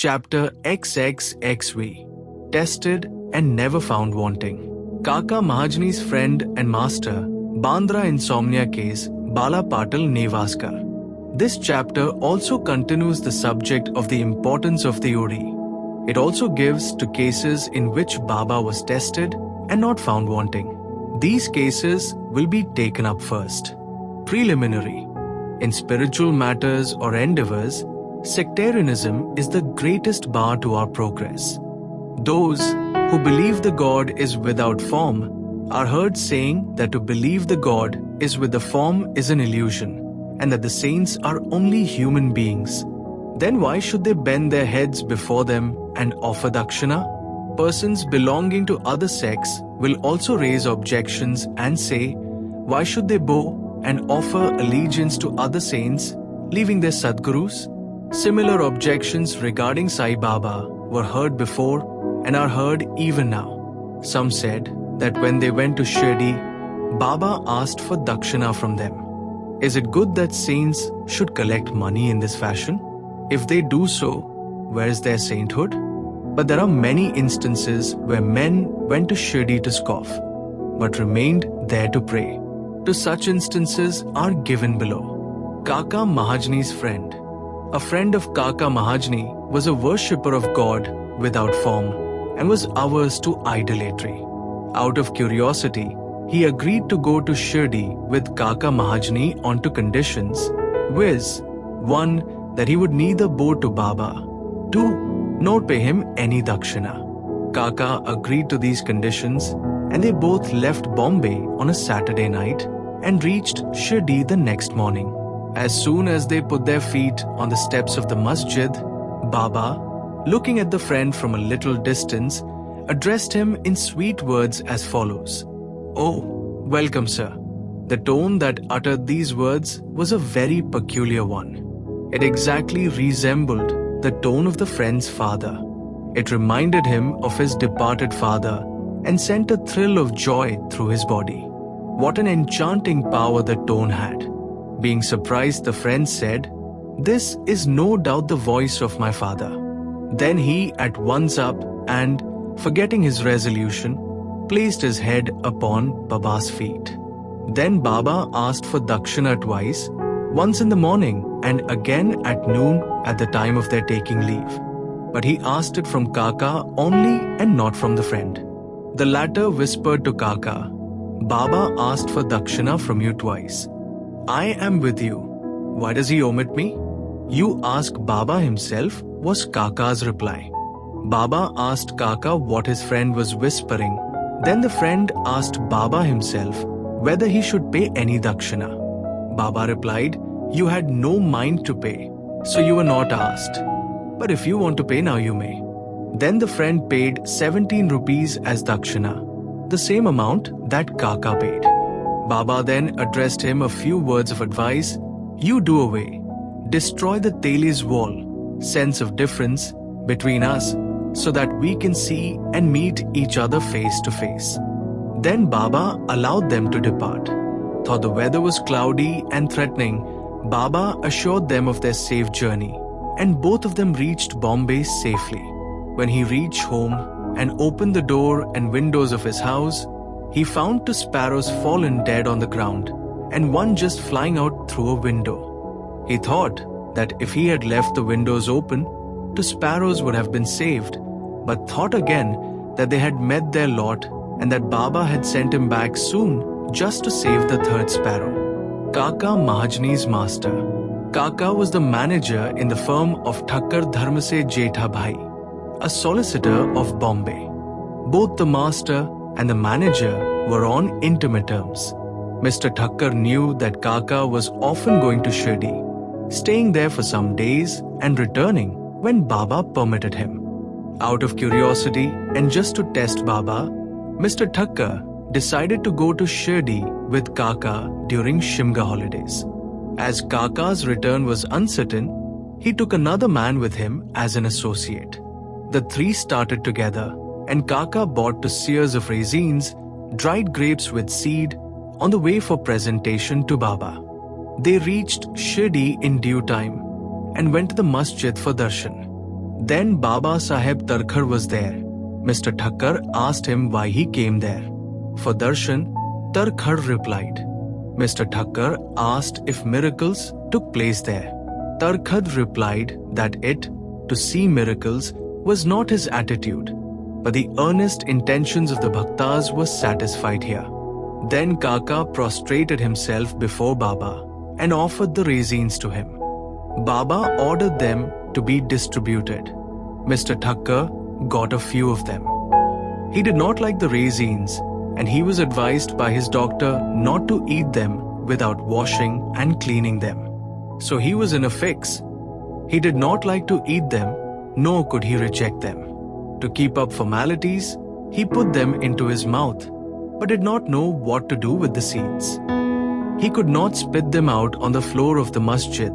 Chapter XXXV, Tested and Never Found Wanting. Kaka Mahajani's friend and master, Bandra insomnia case, Bala Patil Nevaskar. This chapter also continues the subject of the importance of the Uri. It also gives to cases in which Baba was tested and not found wanting. These cases will be taken up first. Preliminary. In spiritual matters or endeavors, sectarianism is the greatest bar to our progress. Those who believe the God is without form are heard saying that to believe the God is with the form is an illusion, and that the saints are only human beings. Then why should they bend their heads before them and offer dakshina? Persons belonging to other sects will also raise objections and say, why should they bow and offer allegiance to other saints, leaving their Sadgurus? Similar objections regarding Sai Baba were heard before and are heard even now. Some said that when they went to Shirdi, Baba asked for dakshina from them. Is it good that saints should collect money in this fashion? If they do so, where is their sainthood? But there are many instances where men went to Shirdi to scoff, but remained there to pray. To such instances are given below. Kaka Mahajani's friend. A friend of Kaka Mahajani was a worshipper of God without form and was averse to idolatry. Out of curiosity, he agreed to go to Shirdi with Kaka Mahajani on two conditions, viz. 1. That he would neither bow to Baba. 2. Nor pay him any dakshina. Kaka agreed to these conditions and they both left Bombay on a Saturday night and reached Shirdi the next morning. As soon as they put their feet on the steps of the masjid, Baba, looking at the friend from a little distance, addressed him in sweet words as follows. Oh, welcome sir. The tone that uttered these words was a very peculiar one. It exactly resembled the tone of the friend's father. It reminded him of his departed father and sent a thrill of joy through his body. What an enchanting power the tone had. Being surprised, the friend said, "This is no doubt the voice of my father." Then he at once up and, forgetting his resolution, placed his head upon Baba's feet. Then Baba asked for dakshina twice, once in the morning and again at noon at the time of their taking leave. But he asked it from Kaka only and not from the friend. The latter whispered to Kaka, "Baba asked for dakshina from you twice. I am with you. Why does he omit me?" "You ask Baba himself," was Kaka's reply. Baba asked Kaka what his friend was whispering. Then the friend asked Baba himself whether he should pay any dakshina. Baba replied, "You had no mind to pay, so you were not asked. But if you want to pay now, you may." Then the friend paid 17 rupees as dakshina, the same amount that Kaka paid. Baba then addressed him a few words of advice. "You do away, destroy the Teli's wall, sense of difference, between us, so that we can see and meet each other face to face." Then Baba allowed them to depart. Though the weather was cloudy and threatening, Baba assured them of their safe journey, and both of them reached Bombay safely. When he reached home and opened the door and windows of his house, he found two sparrows fallen dead on the ground, and one just flying out through a window. He thought that if he had left the windows open, two sparrows would have been saved, but thought again that they had met their lot and that Baba had sent him back soon just to save the third sparrow. Kaka Mahajani's master. Kaka was the manager in the firm of Thakkar Dharmase Jetha Bhai, a solicitor of Bombay. Both the master and the manager were on intimate terms. Mr. Thakkar knew that Kaka was often going to Shirdi, staying there for some days and returning when Baba permitted him. Out of curiosity and just to test Baba, Mr. Thakkar decided to go to Shirdi with Kaka during Shimga holidays. As Kaka's return was uncertain, he took another man with him as an associate. The three started together, and Kaka bought 2 seers of raisins, dried grapes with seed, on the way for presentation to Baba. They reached Shirdi in due time and went to the masjid for darshan. Then Baba Saheb Tarkhar was there. Mr. Thakkar asked him why he came there. For darshan, Tarkhar replied. Mr. Thakkar asked if miracles took place there. Tarkhar replied that to see miracles, was not his attitude, but the earnest intentions of the bhaktas were satisfied here. Then Kaka prostrated himself before Baba and offered the raisins to him. Baba ordered them to be distributed. Mr. Thakkar got a few of them. He did not like the raisins, and he was advised by his doctor not to eat them without washing and cleaning them. So he was in a fix. He did not like to eat them, nor could he reject them. To keep up formalities, he put them into his mouth, but did not know what to do with the seeds. He could not spit them out on the floor of the masjid,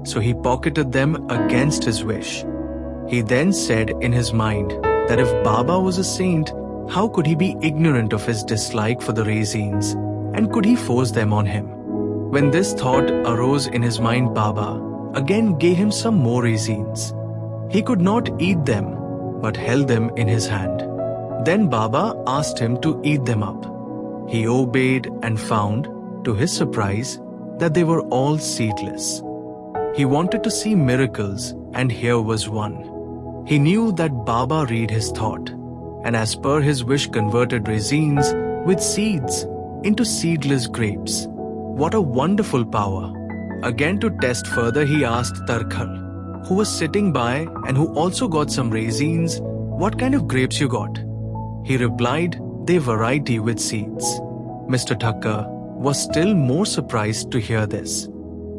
so he pocketed them against his wish. He then said in his mind that if Baba was a saint, how could he be ignorant of his dislike for the raisins, and could he force them on him? When this thought arose in his mind, Baba again gave him some more raisins. He could not eat them, but held them in his hand. Then Baba asked him to eat them up. He obeyed and found, to his surprise, that they were all seedless. He wanted to see miracles, and here was one. He knew that Baba read his thought, and as per his wish converted raisins with seeds into seedless grapes. What a wonderful power! Again to test further, he asked Tarkhar, who was sitting by and who also got some raisins, what kind of grapes you got? He replied, they variety with seeds. Mr. Thakkar was still more surprised to hear this.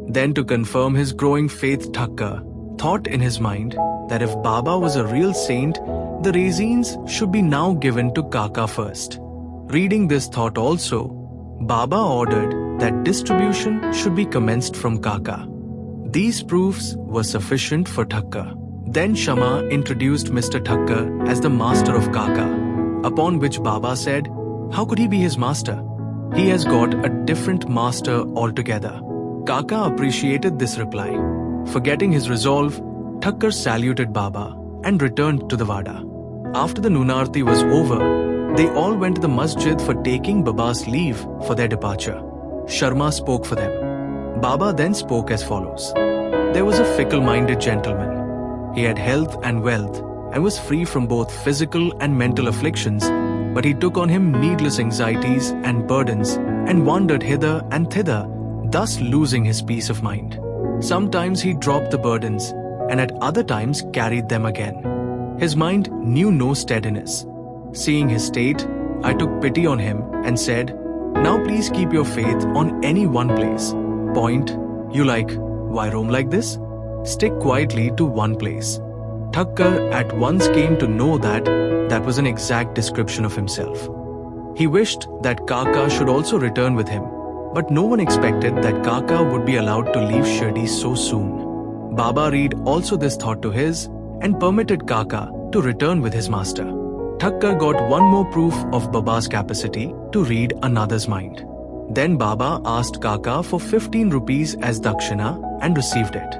Then to confirm his growing faith, Thakkar thought in his mind that if Baba was a real saint, the raisins should be now given to Kaka first. Reading this thought also, Baba ordered that distribution should be commenced from Kaka. These proofs were sufficient for Thakkar. Then Shama introduced Mr. Thakkar as the master of Kaka, upon which Baba said, how could he be his master? He has got a different master altogether. Kaka appreciated this reply. Forgetting his resolve, Thakkar saluted Baba and returned to the Wada. After the Nunarti was over, they all went to the masjid for taking Baba's leave for their departure. Sharma spoke for them. Baba then spoke as follows. There was a fickle-minded gentleman. He had health and wealth and was free from both physical and mental afflictions, but he took on him needless anxieties and burdens and wandered hither and thither, thus losing his peace of mind. Sometimes he dropped the burdens, and at other times carried them again. His mind knew no steadiness. Seeing his state, I took pity on him and said, now please keep your faith on any one place. Point, you like, why roam like this? Stick quietly to one place. Thakkar at once came to know that that was an exact description of himself. He wished that Kaka should also return with him, but no one expected that Kaka would be allowed to leave Shirdi so soon. Baba read also this thought to his and permitted Kaka to return with his master. Thakkar got one more proof of Baba's capacity to read another's mind. Then Baba asked Kaka for 15 rupees as dakshina and received it.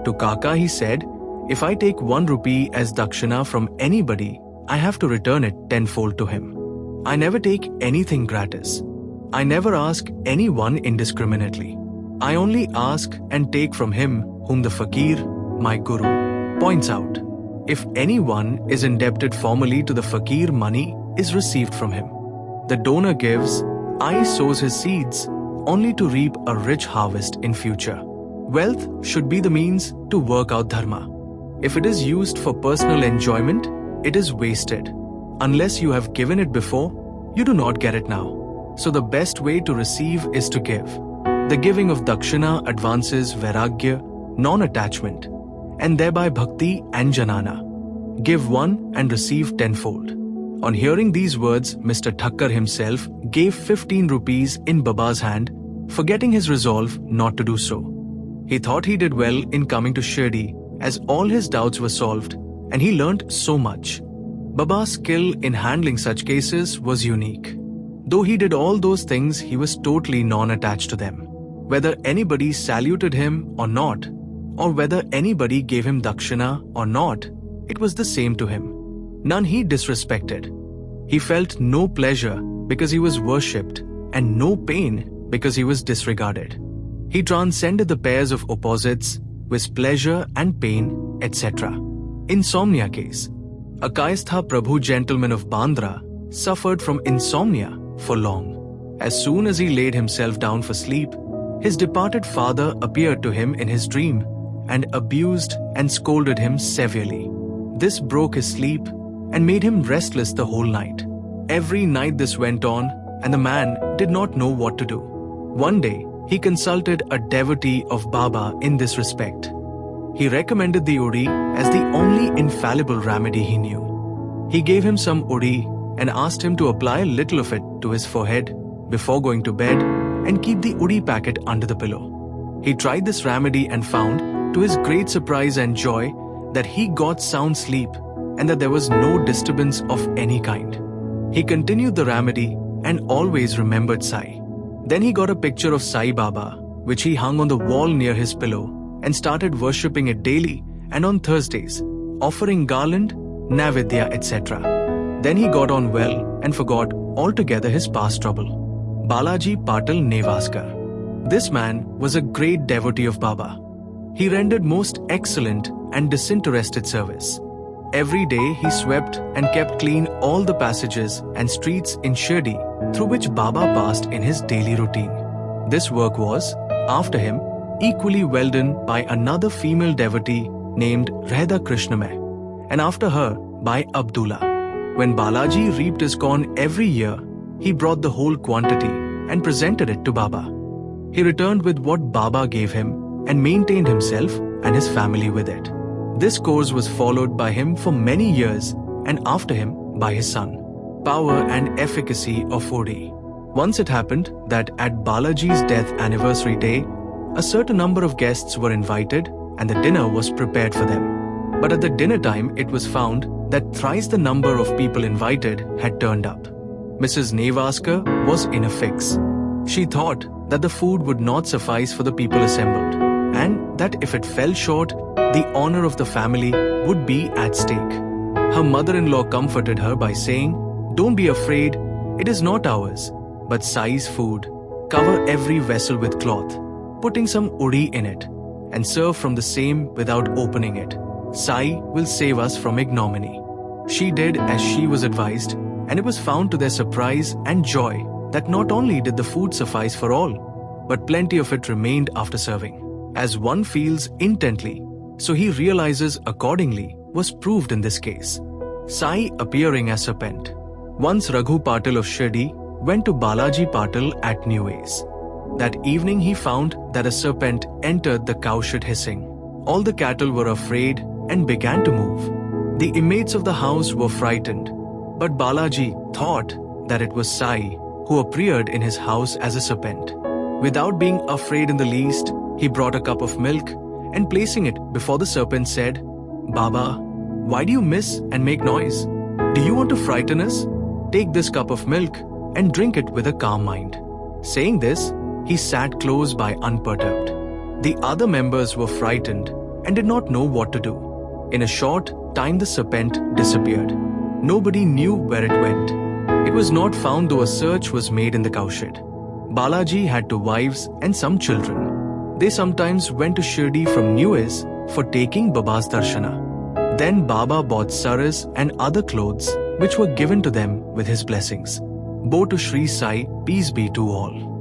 To Kaka he said, if I take 1 rupee as dakshina from anybody, I have to return it tenfold to him. I never take anything gratis. I never ask anyone indiscriminately. I only ask and take from him whom the fakir, my guru, points out. If anyone is indebted formally to the fakir, money is received from him. The donor gives, I sows his seeds, only to reap a rich harvest in future. Wealth should be the means to work out dharma. If it is used for personal enjoyment, it is wasted. Unless you have given it before, you do not get it now. So the best way to receive is to give. The giving of dakshina advances vairagya, non-attachment, and thereby bhakti and janana. Give 1 and receive tenfold. On hearing these words, Mr. Thakkar himself gave 15 rupees in Baba's hand, forgetting his resolve not to do so. He thought he did well in coming to Shirdi, as all his doubts were solved, and he learnt so much. Baba's skill in handling such cases was unique. Though he did all those things, he was totally non-attached to them. Whether anybody saluted him or not, or whether anybody gave him dakshina or not, it was the same to him. None he disrespected. He felt no pleasure because he was worshipped and no pain because he was disregarded. He transcended the pairs of opposites with pleasure and pain, etc. Insomnia case. A Kayastha Prabhu gentleman of Bandra suffered from insomnia for long. As soon as he laid himself down for sleep, his departed father appeared to him in his dream and abused and scolded him severely. This broke his sleep and made him restless the whole night. Every night this went on, and the man did not know what to do. One day, he consulted a devotee of Baba in this respect. He recommended the udi as the only infallible remedy he knew. He gave him some udi and asked him to apply a little of it to his forehead before going to bed and keep the udi packet under the pillow. He tried this remedy and found, to his great surprise and joy, that he got sound sleep and that there was no disturbance of any kind. He continued the remedy and always remembered Sai. Then he got a picture of Sai Baba, which he hung on the wall near his pillow, and started worshipping it daily and on Thursdays, offering garland, navidya, etc. Then he got on well and forgot altogether his past trouble. Balaji Patil Nevaskar. This man was a great devotee of Baba. He rendered most excellent and disinterested service. Every day he swept and kept clean all the passages and streets in Shirdi through which Baba passed in his daily routine. This work was, after him, equally well done by another female devotee named Radha Krishnamai, and after her by Abdullah. When Balaji reaped his corn every year, he brought the whole quantity and presented it to Baba. He returned with what Baba gave him and maintained himself and his family with it. This course was followed by him for many years and after him by his son. Power and efficacy of Odi. Once it happened that at Balaji's death anniversary day, a certain number of guests were invited and the dinner was prepared for them. But at the dinner time, it was found that thrice the number of people invited had turned up. Mrs. Nevaskar was in a fix. She thought that the food would not suffice for the people assembled, and that if it fell short, the honor of the family would be at stake. Her mother-in-law comforted her by saying, "Don't be afraid, it is not ours, but Sai's food. Cover every vessel with cloth, putting some udi in it, and serve from the same without opening it. Sai will save us from ignominy." She did as she was advised, and it was found to their surprise and joy that not only did the food suffice for all, but plenty of it remained after serving. As one feels intently, so he realizes accordingly, was proved in this case. Sai appearing as serpent. Once Raghu Patil of Shirdi went to Balaji Patil at New Age. That evening he found that a serpent entered the cowshed hissing. All the cattle were afraid and began to move. The inmates of the house were frightened, but Balaji thought that it was Sai who appeared in his house as a serpent. Without being afraid in the least, he brought a cup of milk and placing it before the serpent said, "Baba, why do you miss and make noise? Do you want to frighten us? Take this cup of milk and drink it with a calm mind." Saying this, he sat close by unperturbed. The other members were frightened and did not know what to do. In a short time the serpent disappeared. Nobody knew where it went. It was not found though a search was made in the cowshed. Balaji had 2 wives and some children. They sometimes went to Shirdi from New Age for taking Baba's darshana. Then Baba bought saras and other clothes which were given to them with his blessings. Bo to Shri Sai, peace be to all.